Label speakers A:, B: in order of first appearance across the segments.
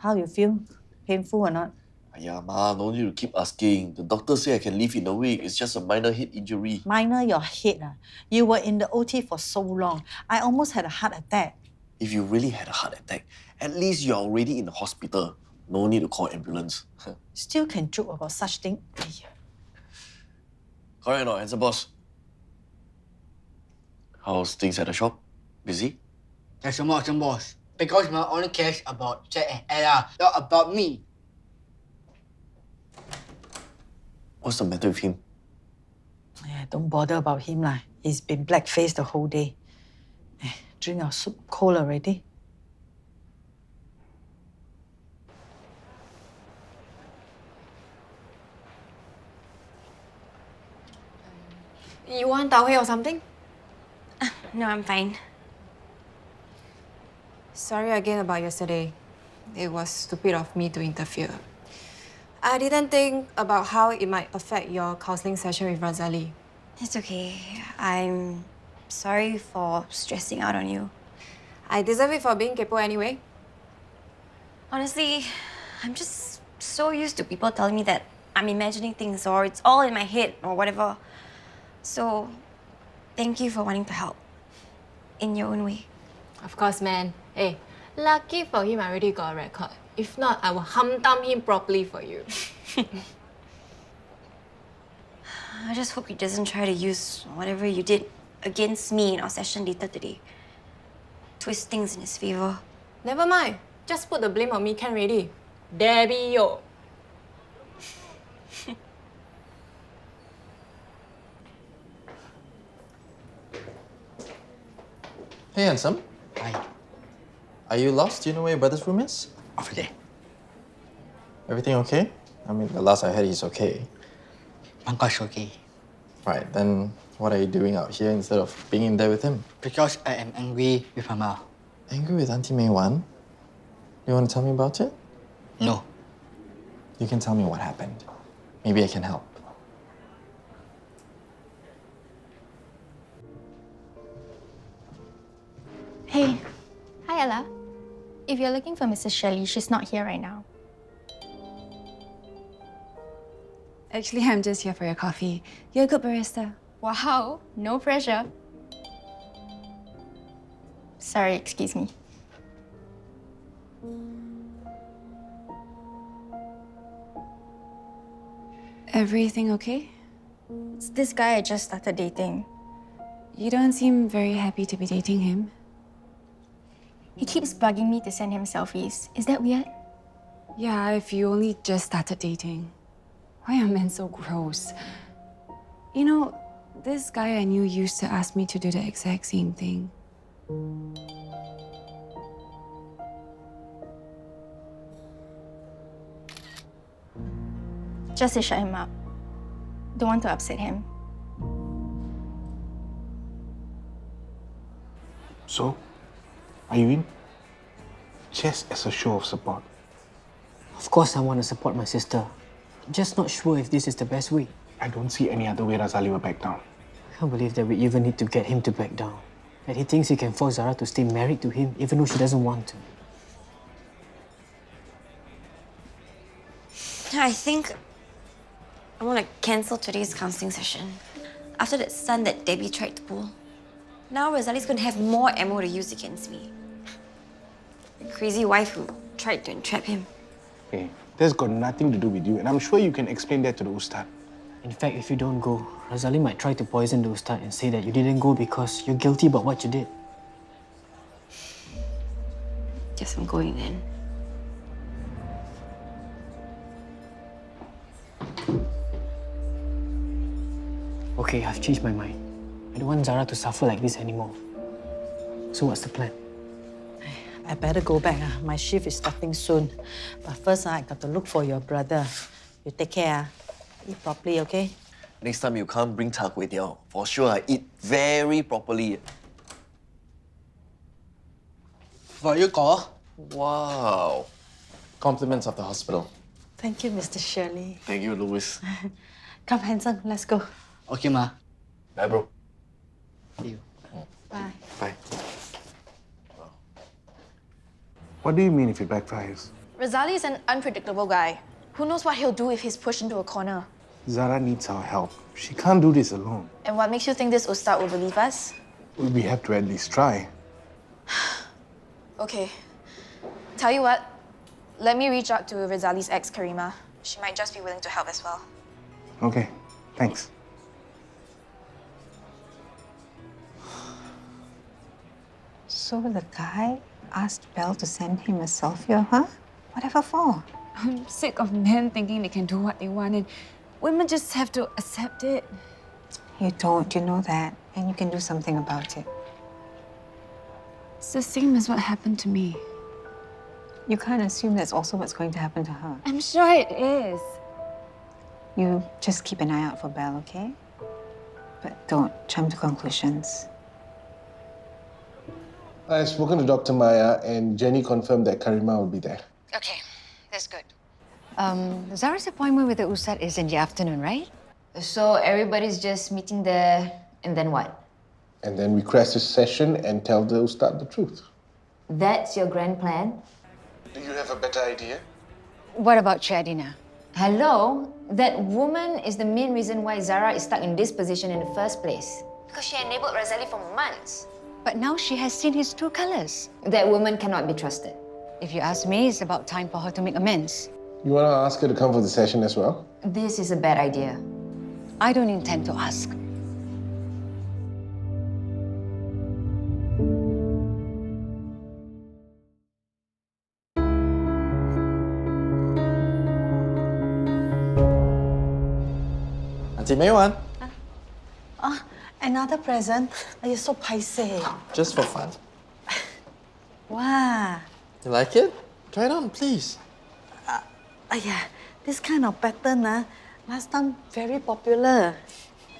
A: How you feel? Painful or not?
B: Yeah, Ma, no need to keep asking. The doctor say I can leave in a week. It's just a minor head injury.
A: Minor your head. You were in the OT for so long. I almost had a heart attack.
B: If you really had a heart attack, at least you're already in the hospital. No need to call ambulance.
A: Still can joke about such thing.
B: Correct or not, handsome boss? How's things at the shop? Busy?
C: That's a awesome boss. Because my only cares about Jack and Ella, not about me.
B: What's the matter with him?
A: Yeah, don't bother about him lah. He's been black-faced the whole day. Drink our soup. Cold already.
D: You want tau huay or something?
E: No, I'm fine.
D: Sorry again about yesterday. It was stupid of me to interfere. I didn't think about how it might affect your counselling session with Razali.
E: It's okay. I'm sorry for stressing out on you.
D: I deserve it for being kepo anyway.
E: Honestly, I'm just so used to people telling me that I'm imagining things or it's all in my head or whatever. So, thank you for wanting to help. In your own way.
D: Of course, man. Hey, lucky for him, I already got a record. If not, I will hum-dum him properly for you.
E: I just hope he doesn't try to use whatever you did against me in our session later today. Twist things in his favor.
D: Never mind. Just put the blame on me, can already. Debbie, yo.
F: Hey, handsome.
C: Hi.
F: Are you lost? Do you know where your brother's room is?
C: Over there.
F: Everything okay? I mean, the last I heard, he's okay.
C: Pankaj okay.
F: Right, then what are you doing out here instead of being in there with him?
C: Because I am angry with Mama.
F: Angry with Auntie May Wan? You want to tell me about it?
C: No.
F: You can tell me what happened. Maybe I can help.
G: Hey. Hi, Ella. If you're looking for Mrs. Shirley, she's not here right now.
H: Actually, I'm just here for your coffee. You're a good barista.
G: Wow, no pressure. Sorry, excuse me.
H: Everything okay?
G: It's this guy I just started dating.
H: You don't seem very happy to be dating him.
G: He keeps bugging me to send him selfies. Is that weird?
H: Yeah, if you only just started dating. Why are men so gross? You know, this guy I knew used to ask me to do the exact same thing.
G: Just to shut him up. Don't want to upset him.
I: So, are you in? Just as a show of support.
C: Of course I want to support my sister. Just not sure if this is the best way.
I: I don't see any other way Razali will back down.
C: I can't believe that we even need to get him to back down. That he thinks he can force Zara to stay married to him even though she doesn't want to.
E: I think I want to cancel today's counselling session. After that stunt that Debbie tried to pull. Now Razali's going to have more ammo to use against me. The crazy wife who tried to entrap him.
I: Hey, that's got nothing to do with you, and I'm sure you can explain that to the Ustad.
C: In fact, if you don't go, Razali might try to poison the Ustad and say that you didn't go because you're guilty about what you did.
E: Guess I'm going then.
C: Okay, I've changed my mind. I don't want Zara to suffer like this anymore. So what's the plan?
A: I better go back. My shift is starting soon. But first, I got to look for your brother. You take care. Eat properly, okay?
B: Next time you come, bring char kway teow. For sure, I eat very properly.
C: For you, Ko.
B: Wow.
F: Compliments of the hospital.
A: Thank you, Mr. Shirley.
B: Thank you, Louis.
A: Come, handsome, let's go.
C: Okay, Ma.
B: Bye, bro.
C: See you.
A: Bye.
B: Bye.
I: What do you mean if it backfires?
J: Razali is an unpredictable guy. Who knows what he'll do if he's pushed into a corner?
I: Zara needs our help. She can't do this alone.
J: And what makes you think this Ustad will believe us?
I: We have to at least try.
J: Okay. Tell you what, let me reach out to Razali's ex, Karima. She might just be willing to help as well.
I: Okay, thanks.
K: So the guy asked Belle to send him a selfie of her? Whatever for?
H: I'm sick of men thinking they can do what they want and women just have to accept it.
K: You don't, you know that. And you can do something about it.
H: It's the same as what happened to me.
K: You can't assume that's also what's going to happen to her.
H: I'm sure it is.
K: You just keep an eye out for Belle, okay? But don't jump to conclusions.
I: I've spoken to Dr. Maya and Jenny confirmed that Karima will be there.
L: Okay, that's good. Zara's appointment with the Ustad is in the afternoon, right?
M: So everybody's just meeting there, and then what?
I: And then we crash a session and tell the Ustad the truth.
M: That's your grand plan?
I: Do you have a better idea?
L: What about Chadina?
M: Hello? That woman is the main reason why Zara is stuck in this position in the first place.
L: Because she enabled Razali for months. But now she has seen his true colors.
M: That woman cannot be trusted.
L: If you ask me, it's about time for her to make amends.
I: You want to ask her to come for the session as well?
M: This is a bad idea.
L: I don't intend to ask.
F: Auntie May Wan,
A: Another present? Are you so paiseh?
F: just for fun.
A: Wow.
F: You like it? Try it on, please.
A: Yeah, this kind of pattern, last time very popular.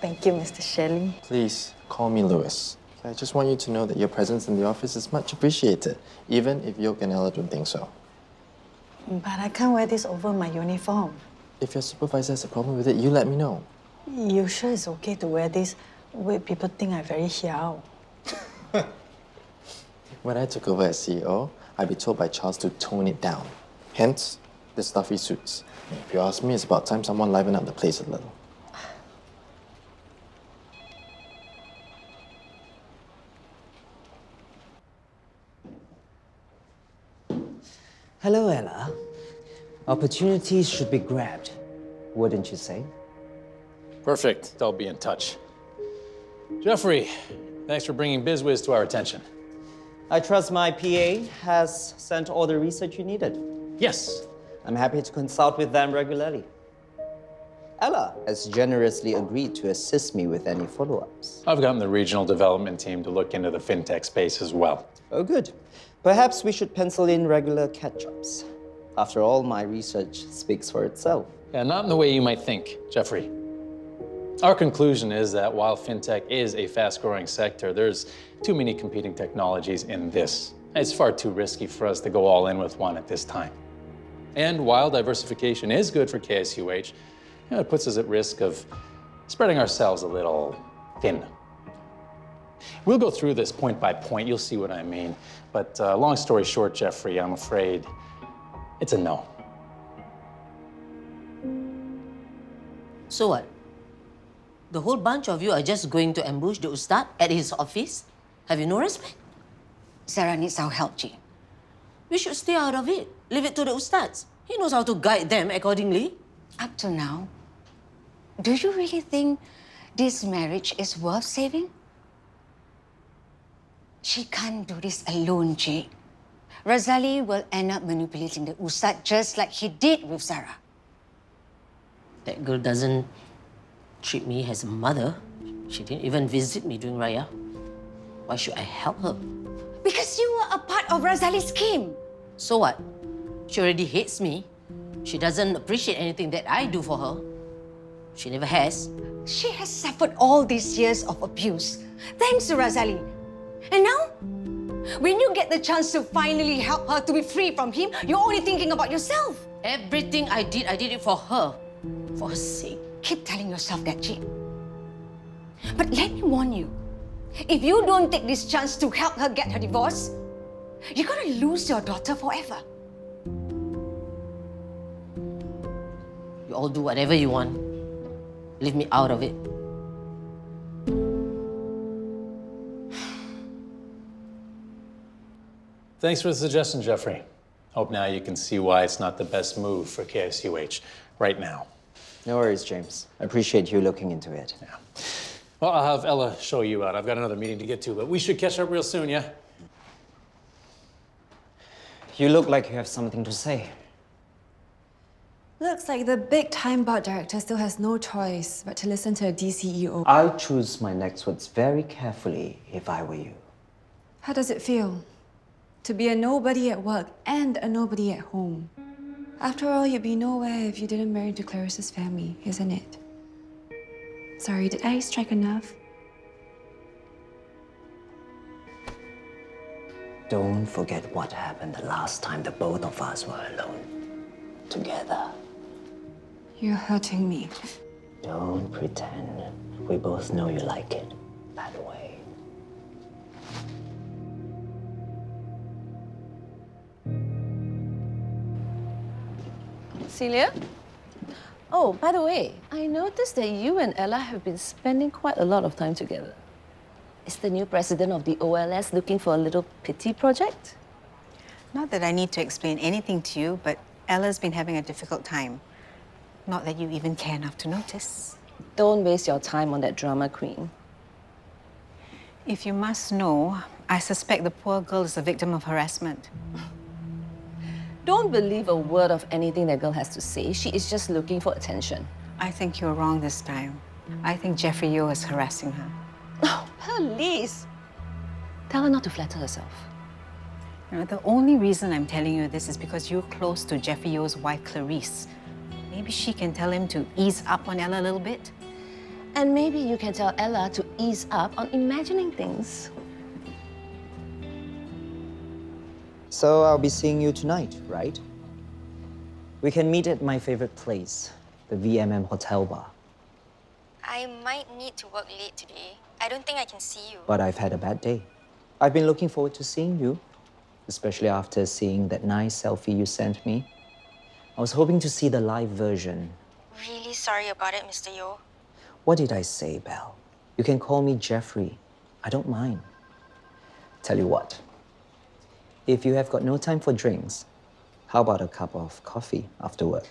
A: Thank you, Mr. Shelley.
F: Please, call me Louis. I just want you to know that your presence in the office is much appreciated, even if Yoke and Ella don't think so.
A: But I can't wear this over my uniform.
F: If your supervisor has a problem with it, you let me know.
A: You sure it's okay to wear this? Wait, people think I'm very hiao.
F: When I took over as CEO, I'd be told by Charles to tone it down. Hence, the stuffy suits. If you ask me, it's about time someone livened up the place a little.
N: Hello, Ella. Opportunities should be grabbed, wouldn't you say?
O: Perfect. I'll be in touch. Jeffrey, thanks for bringing BizWiz to our attention.
N: I trust my PA has sent all the research you needed.
O: Yes.
N: I'm happy to consult with them regularly. Ella has generously agreed to assist me with any follow-ups.
O: I've gotten the regional development team to look into the fintech space as well.
N: Oh, good. Perhaps we should pencil in regular catch-ups. After all, my research speaks for itself.
O: Yeah, not in the way you might think, Jeffrey. Our conclusion is that while fintech is a fast-growing sector, there's too many competing technologies in this. It's far too risky for us to go all in with one at this time. And while diversification is good for KSUH, it puts us at risk of spreading ourselves a little thin. We'll go through this point by point, you'll see what I mean. But long story short, Jeffrey, I'm afraid it's a no.
P: So what? The whole bunch of you are just going to ambush the Ustad at his office? Have you no respect?
L: Zara needs our help, G.
P: We should stay out of it. Leave it to the Ustads. He knows how to guide them accordingly.
L: Up to now, do you really think this marriage is worth saving? She can't do this alone, Jake. Razali will end up manipulating the Ustad just like he did with Zara.
P: That girl doesn't treat me as a mother. She didn't even visit me during Raya. Why should I help her?
L: Because you were a part of Razali's scheme.
P: So what? She already hates me. She doesn't appreciate anything that I do for her. She never has.
L: She has suffered all these years of abuse, thanks to Razali. And now, when you get the chance to finally help her to be free from him, you're only thinking about yourself.
P: Everything I did it for her. For her sake.
L: Keep telling yourself that, Jane. But let me warn you, if you don't take this chance to help her get her divorce, you're gonna lose your daughter forever.
P: You all do whatever you want. Leave me out of it.
O: Thanks for the suggestion, Jeffrey. Hope now you can see why it's not the best move for KSUH right now.
N: No worries, James. I appreciate you looking into it.
O: Yeah. Well, I'll have Ella show you out. I've got another meeting to get to, but we should catch up real soon, yeah?
N: You look like you have something to say.
H: Looks like the big-time board director still has no choice but to listen to a DCEO.
N: I'll choose my next words very carefully if I were you.
H: How does it feel to be a nobody at work and a nobody at home? After all, you'd be nowhere if you didn't marry into Clarice's family, isn't it? Sorry, did I strike a nerve?
N: Don't forget what happened the last time the both of us were alone. Together.
H: You're hurting me.
N: Don't pretend. We both know you like it that way.
Q: Celia? Oh, by the way, I noticed that you and Ella have been spending quite a lot of time together. Is the new president of the OLS looking for a little pity project?
K: Not that I need to explain anything to you, but Ella's been having a difficult time. Not that you even care enough to notice.
Q: Don't waste your time on that drama queen.
K: If you must know, I suspect the poor girl is a victim of harassment.
Q: Don't believe a word of anything that girl has to say. She is just looking for attention.
K: I think you're wrong this time. I think Jeffrey Yeo is harassing her.
Q: Oh, please. Tell her not to flatter herself.
K: You know, the only reason I'm telling you this is because you're close to Jeffrey Yeo's wife, Clarice. Maybe she can tell him to ease up on Ella a little bit.
Q: And maybe you can tell Ella to ease up on imagining things.
N: So I'll be seeing you tonight, right? We can meet at my favorite place, the VMM Hotel Bar.
E: I might need to work late today. I don't think I can see you.
N: But I've had a bad day. I've been looking forward to seeing you, especially after seeing that nice selfie you sent me. I was hoping to see the live version.
E: Really sorry about it, Mr. Yeo.
N: What did I say, Belle? You can call me Jeffrey. I don't mind. Tell you what, if you have got no time for drinks, how about a cup of coffee after work?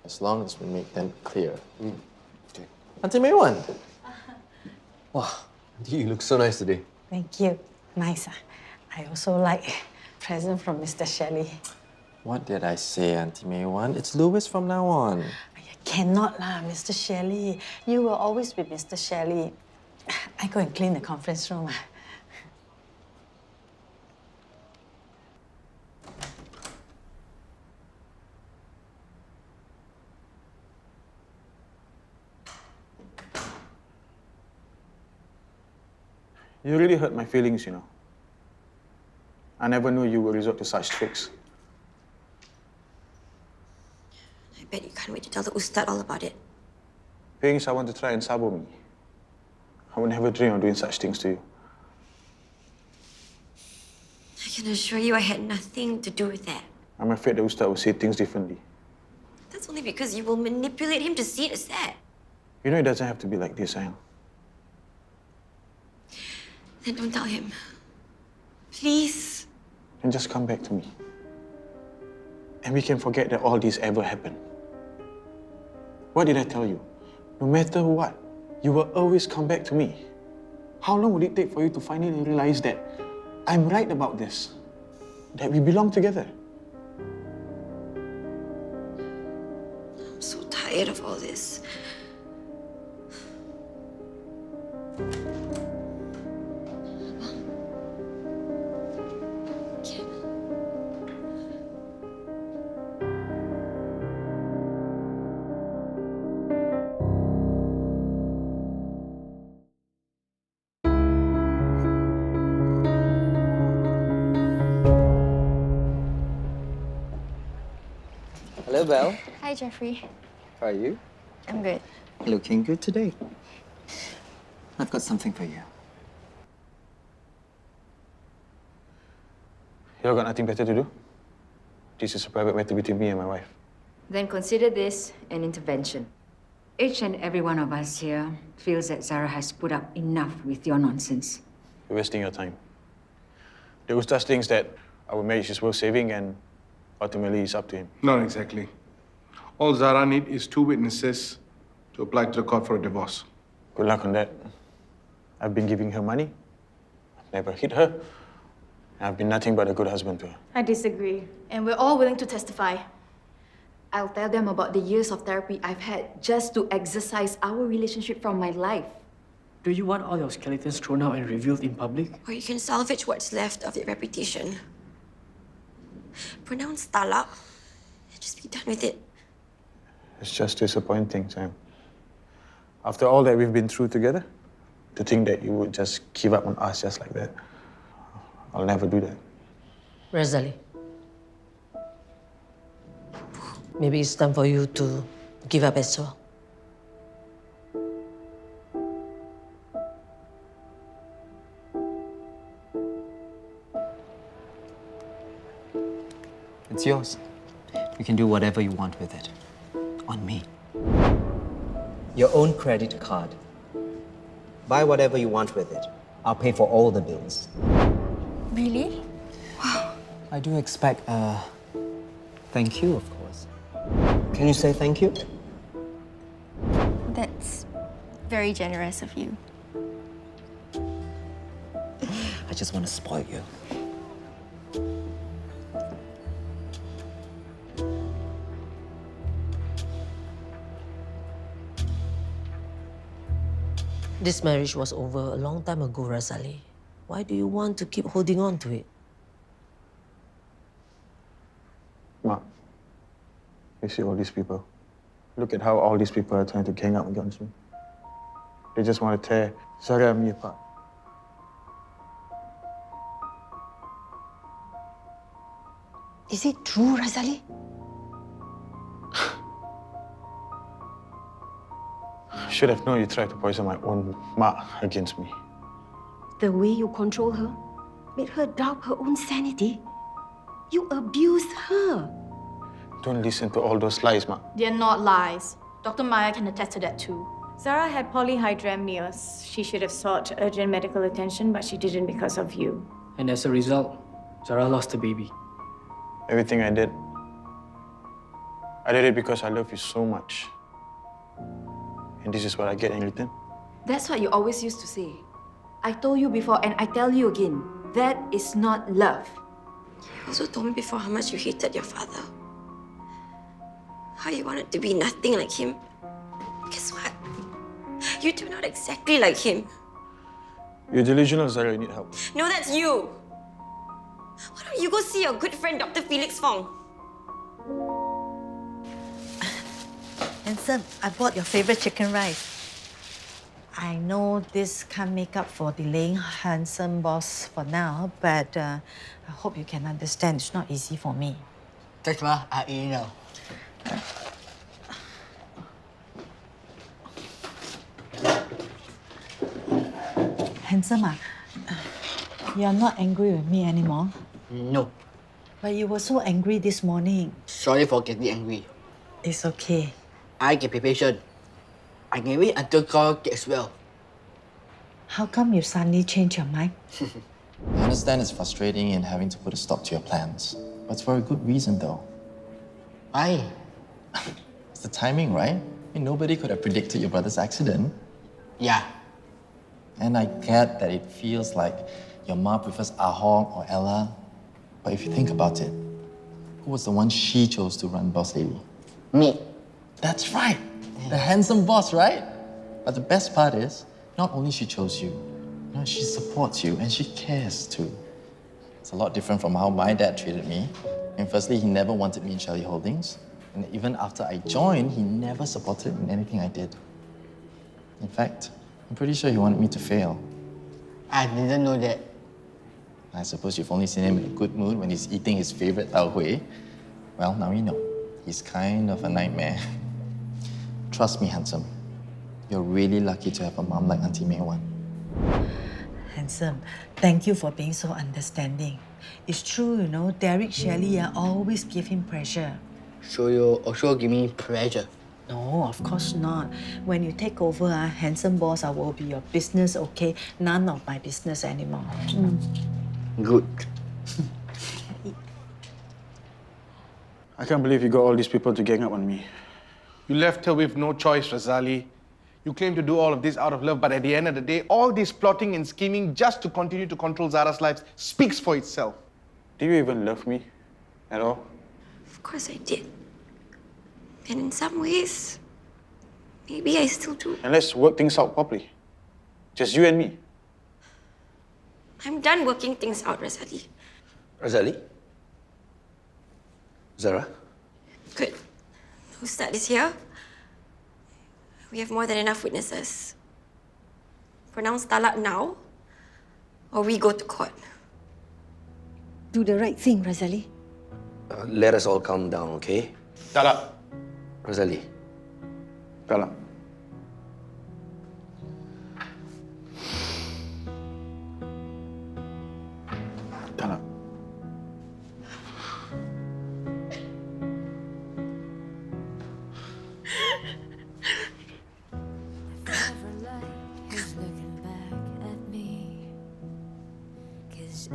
F: As long as we make them clear. Okay. Auntie May Wan.
R: Wow, Auntie, you look so nice today.
A: Thank you. Nice. I also like present from Mr. Shelley.
F: What did I say, Auntie May Wan? It's Louis from now on.
A: Cannot lah, Mr. Shelley. You will always be Mr. Shelley. I go and clean the conference room.
I: You really hurt my feelings, you know. I never knew you would resort to such tricks.
E: I bet you can't wait to tell the Ustad all about it.
I: Paying someone to try and sabo me. I would never dream of doing such things to you.
E: I can assure you I had nothing to do with that.
I: I'm afraid the Ustad will say things differently.
E: That's only because you will manipulate him to see it as that.
I: You know it doesn't have to be like this, Ayang.
E: Then don't tell him. Please.
I: And just come back to me. And we can forget that all this ever happened. What did I tell you? No matter what, you will always come back to me. How long will it take for you to finally realize that I'm right about this? That we belong together?
E: I'm so tired of all this.
N: Hello, Belle.
G: Hi, Jeffrey.
N: How are you?
G: I'm good.
N: Looking good today. I've got something for you.
I: You got nothing better to do? This is a private matter between me and my wife.
S: Then consider this an intervention. Each and every one of us here feels that Zara has put up enough with your nonsense.
I: You're wasting your time. The Ustaz thinks that our marriage is worth saving and ultimately it's up to him.
T: Not exactly. All Zara needs is 2 witnesses to apply to the court for a divorce.
I: Good luck on that. I've been giving her money. I've never hit her. And I've been nothing but a good husband to her.
J: I disagree. And we're all willing to testify. I'll tell them about the years of therapy I've had just to exercise our relationship from my life.
C: Do you want all your skeletons thrown out and revealed in public?
E: Or you can salvage what's left of your reputation. Pronounce talaq and just be done with it.
I: It's just disappointing, Sam. After all that we've been through together, to think that you would just give up on us just like that. I'll never do that.
P: Razali, maybe it's time for you to give up as well.
N: It's yours. You can do whatever you want with it. On me. Your own credit card. Buy whatever you want with it. I'll pay for all the bills.
E: Really?
N: I do expect a thank you, of course. Can you say thank you?
G: That's very generous of you.
N: I just want to spoil you.
P: This marriage was over a long time ago, Razali. Why do you want to keep holding on to it?
I: Ma, you see all these people. Look at how all these people are trying to gang up against me. They just want to tear Zara and me apart.
L: Is it true, Razali?
I: Should have known you tried to poison my own ma against me.
L: The way you control her made her doubt her own sanity. You abused her.
I: Don't listen to all those lies, ma.
J: They're not lies. Dr. Maya can attest to that too. Zara had polyhydramnios. She should have sought urgent medical attention, but she didn't because of you.
C: And as a result, Zara lost a baby.
I: Everything I did it because I love you so much. And this is what I get in return.
J: That's what you always used to say. I told you before and I tell you again, that is not love.
E: You also told me before how much you hated your father. How you wanted to be nothing like him. Guess what? You turned out exactly like him.
I: You're delusional, Zara. You need help.
E: No, that's you. Why don't you go see your good friend, Dr. Felix Fong?
A: Handsome, I bought your favorite chicken rice. I know this can't make up for delaying Handsome boss for now, but I hope you can understand it's not easy for me.
U: Thanks, Ma. I eat now.
A: Handsome, you're not angry with me anymore?
U: No.
A: But you were so angry this morning.
U: Sorry for getting angry.
A: It's okay.
U: I can be patient. I can wait until God gets well.
A: How come you suddenly changed your mind?
F: I understand it's frustrating in having to put a stop to your plans. But it's for a good reason, though.
U: Why?
F: It's the timing, right? I mean, nobody could have predicted your brother's accident.
U: Yeah.
F: And I get that it feels like your mom prefers Ahong or Ella. But if you think about it, who was the one she chose to run Boss Lady?
U: Me.
F: That's right. The handsome boss, right? But the best part is, not only she chose you, no, she supports you and she cares too. It's a lot different from how my dad treated me. And firstly, he never wanted me in Shelley Holdings. And even after I joined, he never supported me in anything I did. In fact, I'm pretty sure he wanted me to fail.
U: I didn't know that.
F: I suppose you've only seen him in a good mood when he's eating his favorite tau hui. Well, now you know. He's kind of a nightmare. Trust me, Handsome. You're really lucky to have a mom like Auntie May Wan.
A: Handsome, thank you for being so understanding. It's true, you know, Derek, Shelley always give him pressure.
U: So you also give me pressure.
A: No, of course not. When you take over, handsome boss, I will be your business, okay? None of my business anymore.
U: Good.
I: I can't believe you got all these people to gang up on me.
T: You left her with no choice, Razali. You claim to do all of this out of love, but at the end of the day, all this plotting and scheming just to continue to control Zara's life speaks for itself.
I: Do you even love me at all?
E: Of course I did. And in some ways, maybe I still do.
I: And let's work things out properly. Just you and me.
E: I'm done working things out, Razali.
R: Razali? Zara?
E: Good. We'll start this here. We have more than enough witnesses. Pronounce talak now, or we go to court.
L: Do the right thing, Razali.
R: Let us all calm down, okay?
T: Talak.
R: Razali.
I: Talak. Talak.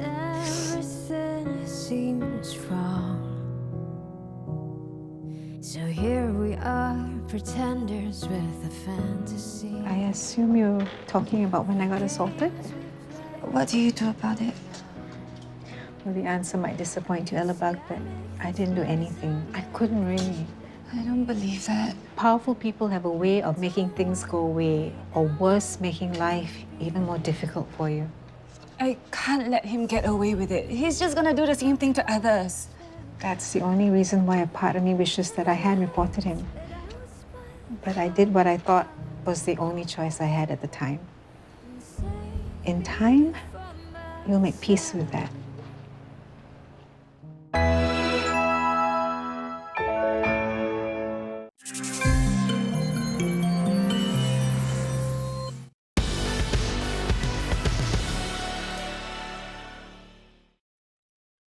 D: Everything seems wrong. So here we are, pretenders with a fantasy.
K: I assume you're talking about when I got assaulted?
H: What do you do about it?
K: Well, the answer might disappoint you, Ella, but I didn't do anything. I couldn't really.
H: I don't believe that.
K: Powerful people have a way of making things go away, or worse, making life even more difficult for you.
H: I can't let him get away with it. He's just gonna do the same thing to others.
K: That's the only reason why a part of me wishes that I had reported him. But I did what I thought was the only choice I had at the time. In time, you'll make peace with that.